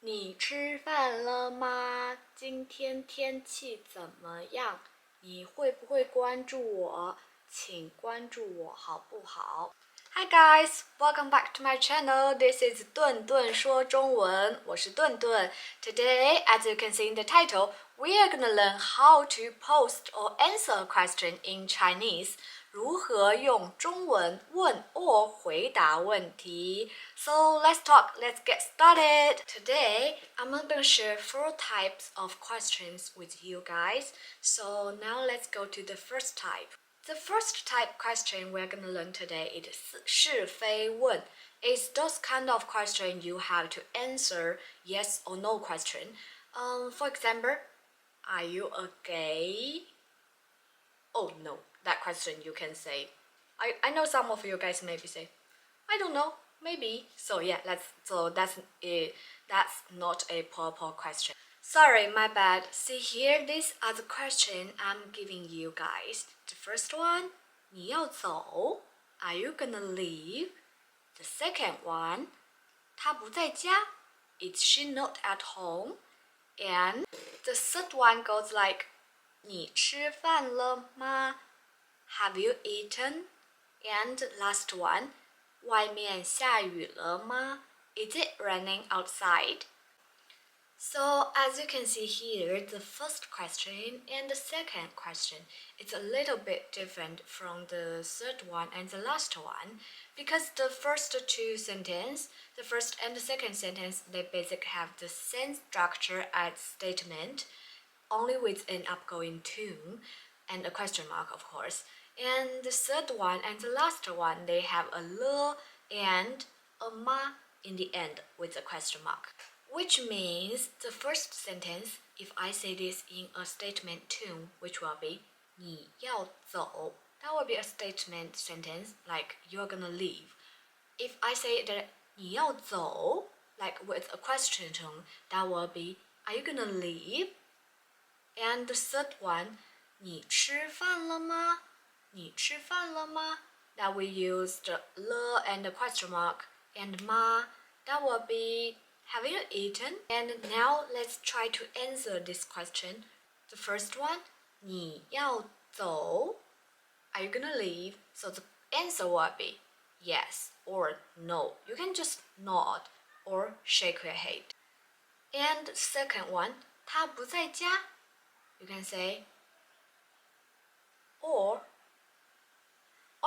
你吃饭了吗？今天天气怎么样？你会不会关注我？请关注我好不好？ Hi guys, welcome back to my channel. This is 顿顿说中文，我是顿顿。Today, as you can see in the title, we are gonna learn how to post or answer a question in Chinese. 如何用中文问或回答问题 So let's talk, let's get started. Today, I'm gonna share 4 types of questions with you guys. So now let's go to the first type. The first type question we're gonna learn today is 是非问. It's those kind of question you have to answer yes or no question. For example, are you a gay? Oh no, that question you can say. I know some of you guys maybe say, I don't know, maybe. So yeah, that's not a proper question. Sorry, my bad. See here, these are the questions I'm giving you guys. The first one, 你要走? Are you gonna leave? The second one, 她不在家? Is she not at home? And the third one goes like, 你吃饭了吗? Have you eaten? And last one, 外面下雨了吗? Is it raining outside? So as you can see here, the first question and the second question, it's a little bit different from the third one and the last one because the first two sentences, the first and the second sentence, they basically have the same structure as statement, only with an outgoing to and a question mark, of course. And the third one and the last one, they have a le and a ma in the end with a question mark. Which means the first sentence, if I say this in a statement tune, which will be 你要走, that will be a statement sentence like you're gonna leave. If I say that 你要走, like with a question tone, that will be are you gonna leave? And the third one, 你吃饭了吗? 你吃饭了吗? That we use the le and the question mark and ma, that will be have you eaten? And now let's try to answer this question. The first one, 你要走? Are you gonna leave? So the answer will be yes or no. You can just nod or shake your head. And the second one, 他不在家? You can say or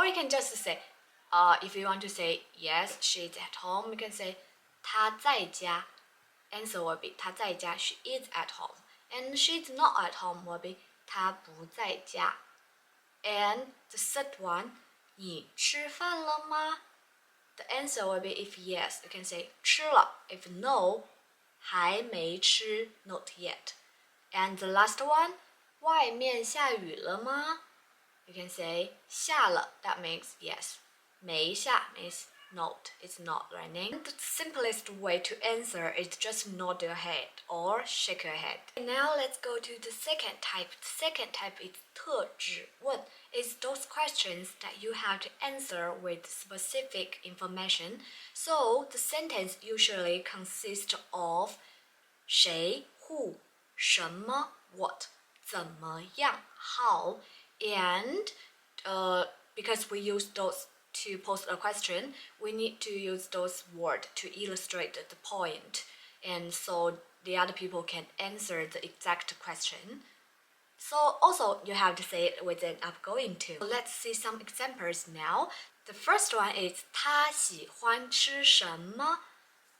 you can just say, if you want to say yes, she's at home, you can say 她在家. Answer will be 她在家, she is at home. And she's not at home will be 她不在家. And the third one, 你吃饭了吗? The answer will be if yes, you can say 吃了. If no, 还没吃, not yet. And the last one, 外面下雨了吗? You can say 下了, that means yes. 没下 means not, it's not raining. The simplest way to answer is just nod your head or shake your head. Now let's go to the second type. The second type is 特指问. It's those questions that you have to answer with specific information. So the sentence usually consists of 谁 who, 什么 what, 怎么样 how, and because we use those to post a question, we need to use those words to illustrate the point, and so the other people can answer the exact question. So also you have to say it with an outgoing to. Let's see some examples now. The first one is 他喜欢吃什么?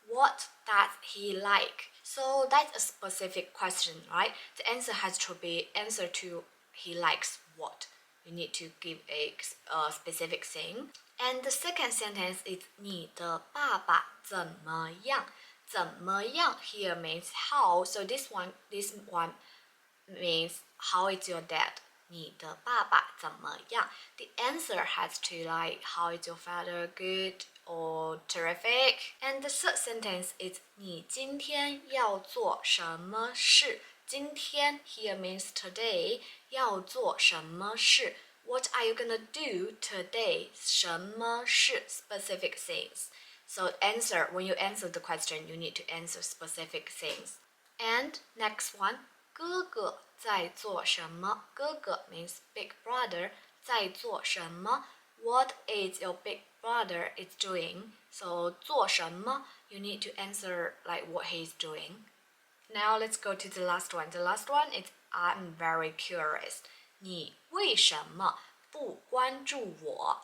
What does he like? So that's a specific question, right? The answer has to be answer to he likes what. You need to give a specific thing. And the second sentence is 你的爸爸怎么样? 怎么样 here means how. So this one means how is your dad? 你的爸爸怎么样? The answer has to like how is your father, good or terrific. And the third sentence is 你今天要做什么事? 今天 here means today. 要做什么事? What are you gonna do today? 什么事 specific things. So when you answer the question, you need to answer specific things. And next one, 哥哥在做什么？哥哥 means big brother. 在做什么？ What is your big brother is doing? So 做什么 you need to answer like what he's doing. Now let's go to the last one. The last one is I'm very curious. 你为什么不关注我？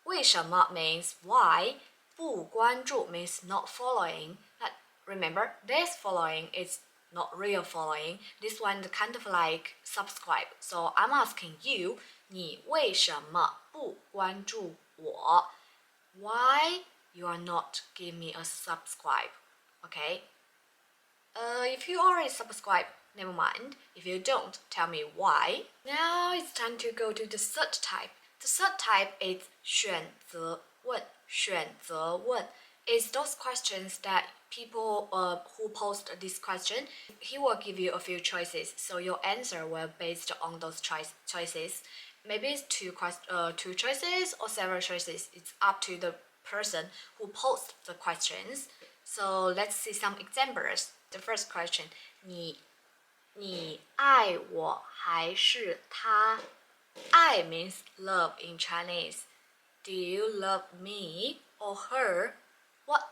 为什么 means why. 不关注 means not following. But remember, this following is not real following. This one is kind of like subscribe. So I'm asking you, 你为什么不关注我？ Why you are not giving me a subscribe? Okay? If you already subscribe, never mind. If you don't, tell me why. Now it's time to go to the third type. The third type is 选择问。选择问 is those questions that people who post this question, he will give you a few choices. So your answer will based on those choices. Maybe it's two choices or several choices. It's up to the person who posts the questions. So let's see some examples. The first question, 你爱我还是他？爱 means love in Chinese. Do you love me or her? What?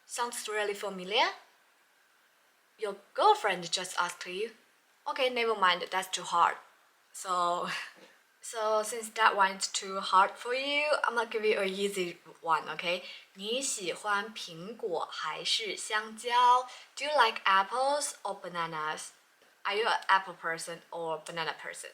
Sounds really familiar? Your girlfriend just asked you. Okay, never mind, that's too hard. So since that one is too hard for you, I'm gonna give you a easy one, okay? 你喜欢苹果还是香蕉？ Do you like apples or bananas? Are you an apple person or banana person?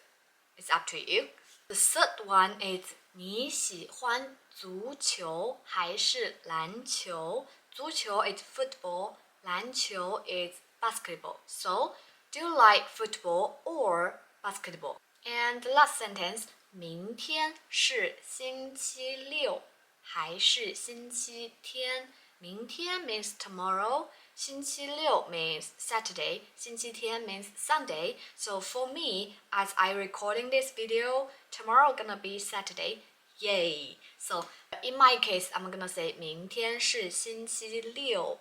It's up to you. The third one is 你喜欢足球还是篮球？足球 is football, 篮球 is basketball. So, do you like football or basketball? And the last sentence, 明天是星期六还是星期天？明天 means tomorrow. 星期六 means Saturday. 星期天 means Sunday. So for me, as I recording this video, tomorrow gonna be Saturday. Yay! So in my case, I'm gonna say 明天是星期六.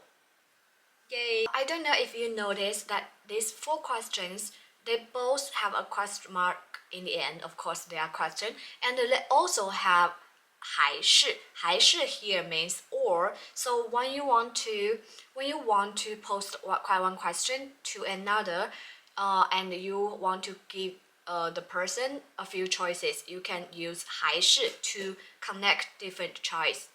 Yay! I don't know if you noticed that these 4 questions, they both have a question mark in the end. Of course, they are question, and they also have 还是. 还是 here means or. So when you want to post one question to another, and you want to give the person a few choices, you can use 还是 to connect different choice.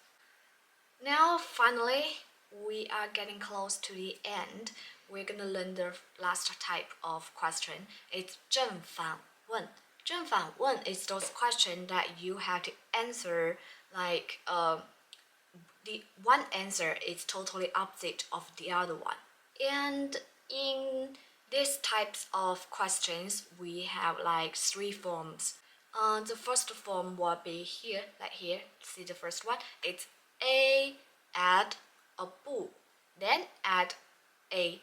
Now finally, we are getting close to the end. We're gonna learn the last type of question. It's 正反问. 正反问 is those questions that you have to answer like the one answer is totally opposite of the other one. And in these types of questions, we have like 3 forms. The first form will be here, like here. See the first one? It's A, add a 不, then add A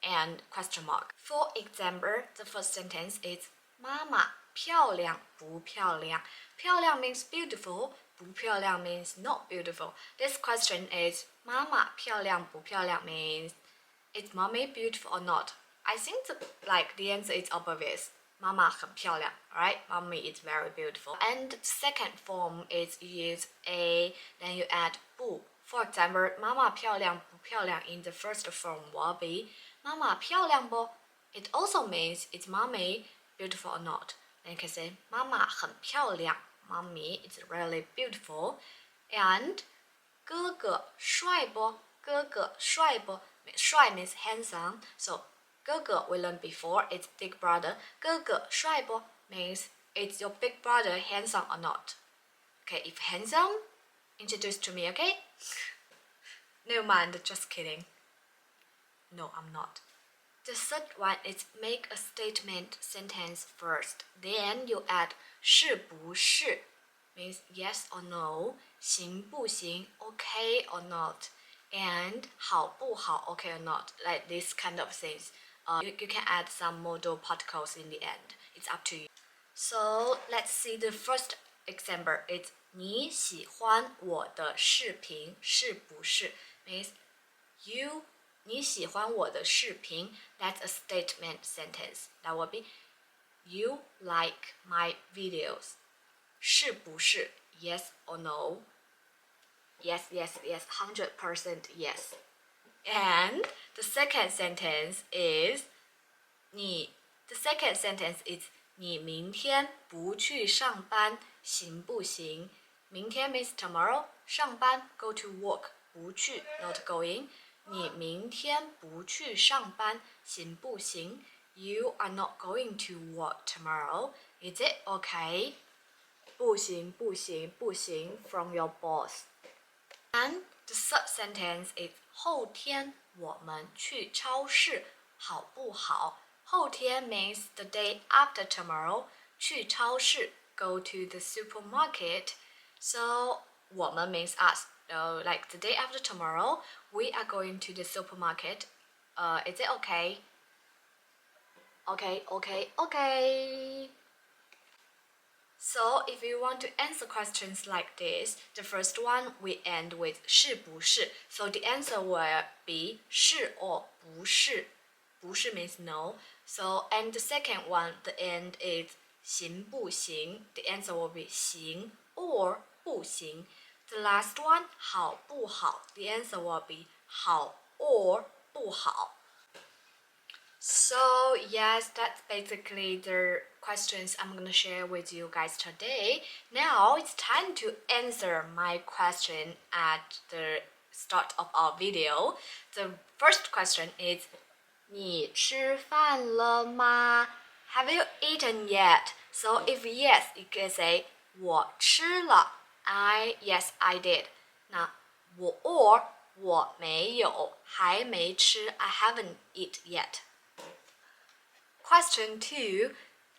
and question mark. For example, the first sentence is 妈妈漂亮不漂亮？漂亮 means beautiful, 不漂亮 means not beautiful. This question is 妈妈漂亮不漂亮 means is mommy beautiful or not? I think the answer is obvious. 妈妈很漂亮, right? Mommy is very beautiful. And the second form is you use A, then you add 不. For example, 妈妈漂亮不漂亮 in the first form will be 妈妈漂亮不? It also means is mommy beautiful or not. Then you can say 妈妈很漂亮. Mommy is really beautiful. And 哥哥帅不？哥哥帅不？帅 means handsome. So 哥哥 we learned before, it's big brother. 哥哥帅不 means it's your big brother handsome or not. Okay, if handsome, introduce to me, okay? Never mind, just kidding. No, I'm not. The third one is make a statement sentence first. Then you add 是不是 means yes or no, 行不行 okay or not, and 好不好 okay or not, like this kind of things. You can add some modal particles in the end. It's up to you. So let's see the first example, it's 你喜欢我的视频是不是 means你喜欢我的视频 that's a statement sentence. That would be you like my videos. 是不是 yes or no? Yes, 100% yes. And the second sentence is 你明天不去上班行不行？明天 means tomorrow. 上班 go to work. 不去 not going. 你明天不去上班行不行？ You are not going to work tomorrow. Is it okay? 不行 from your boss. And the third sentence is 后天我们去超市好不好？后天 means the day after tomorrow. 去超市 go to the supermarket. So 我们 means us. So like the day after tomorrow, we are going to the supermarket. Is it okay? Okay. So if you want to answer questions like this, the first one we end with 是不是. So the answer will be 是 or 不是. 不是 means no. So and the second one, the end is 行不行. The answer will be 行 or 不行. The last one 好不好. The answer will be 好 or 不好. So yes, that's basically the questions I'm gonna share with you guys today. Now it's time to answer my question at the start of our video. The first question is 你吃饭了吗? Have you eaten yet? So if yes, you can say 我吃了. Yes, I did. 那or 我没有，还没吃. I haven't eat yet. Question 2.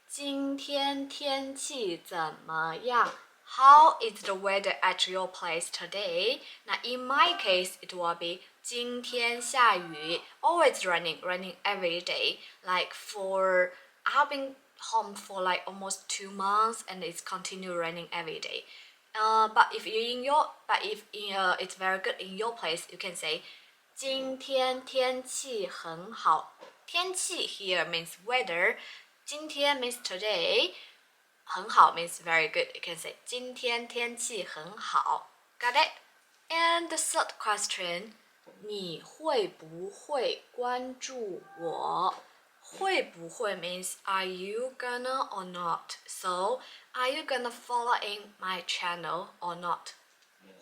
今天天气怎么样? How is the weather at your place today? Now in my case, it will be 今天下雨. Always raining every day. Like I have been home for like almost 2 months and it's continue raining every day. But if it's very good in your place, you can say 今天天气很好. 天气 here means weather. 今天 means today. 很好 means very good. You can say 今天天气很好. Got it? And the third question, 你会不会关注我? 会不会 means are you gonna or not? So, are you gonna follow in my channel or not?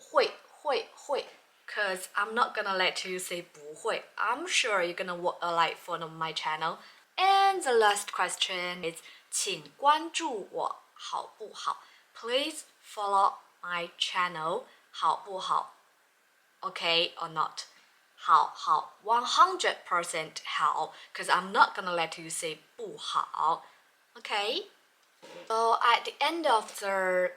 会 Cause I'm not gonna let you say 不会. I'm sure you're gonna follow my channel. And the last question is 请关注我好不好? Please follow my channel 好不好? Okay or not? 好 100% 好 Cause I'm not gonna let you say 不好. Okay? So at the end of the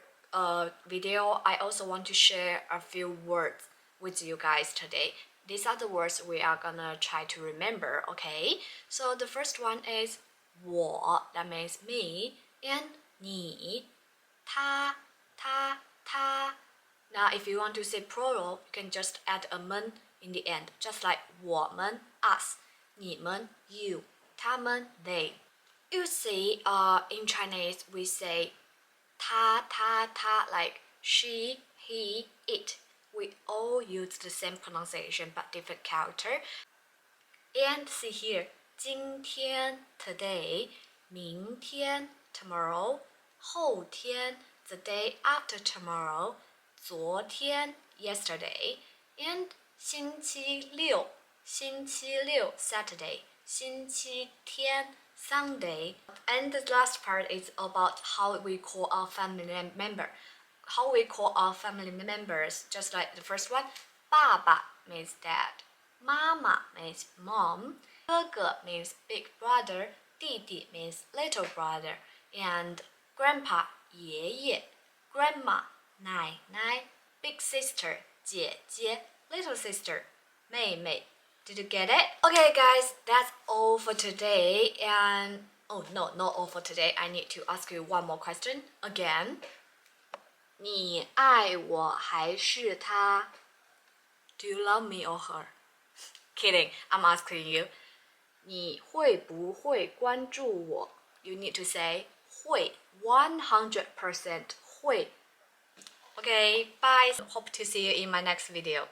video, I also want to share a few words with you guys today. These are the words we are gonna try to remember, okay? So the first one is 我, that means me, and 你, 他. Now if you want to say plural, you can just add a 们 in the end, just like 我们 us, 你们 you, 他们 they. You see, in Chinese we say 他 like she, he, it. We all use the same pronunciation but different character. And see here, 今天 today, 明天 tomorrow, 后天 the day after tomorrow, 昨天 yesterday, and 星期六 Saturday, 星期天 Sunday. And the last part is about how we call our family member. How we call our family members, just like the first one. 爸爸 means dad. 妈妈 means mom. 哥哥 means big brother. 弟弟 means little brother. And grandpa 爷爷. Grandma 奶奶. Big sister 姐姐. Little sister 妹妹. Did you get it? Okay guys, that's all for today. And oh no, not all for today. I need to ask you one more question again. 你爱我还是他 ？Do you love me or her? Kidding, I'm asking you. 你会不会关注我 ？You need to say 会 100% 会。Okay, bye. Hope to see you in my next video.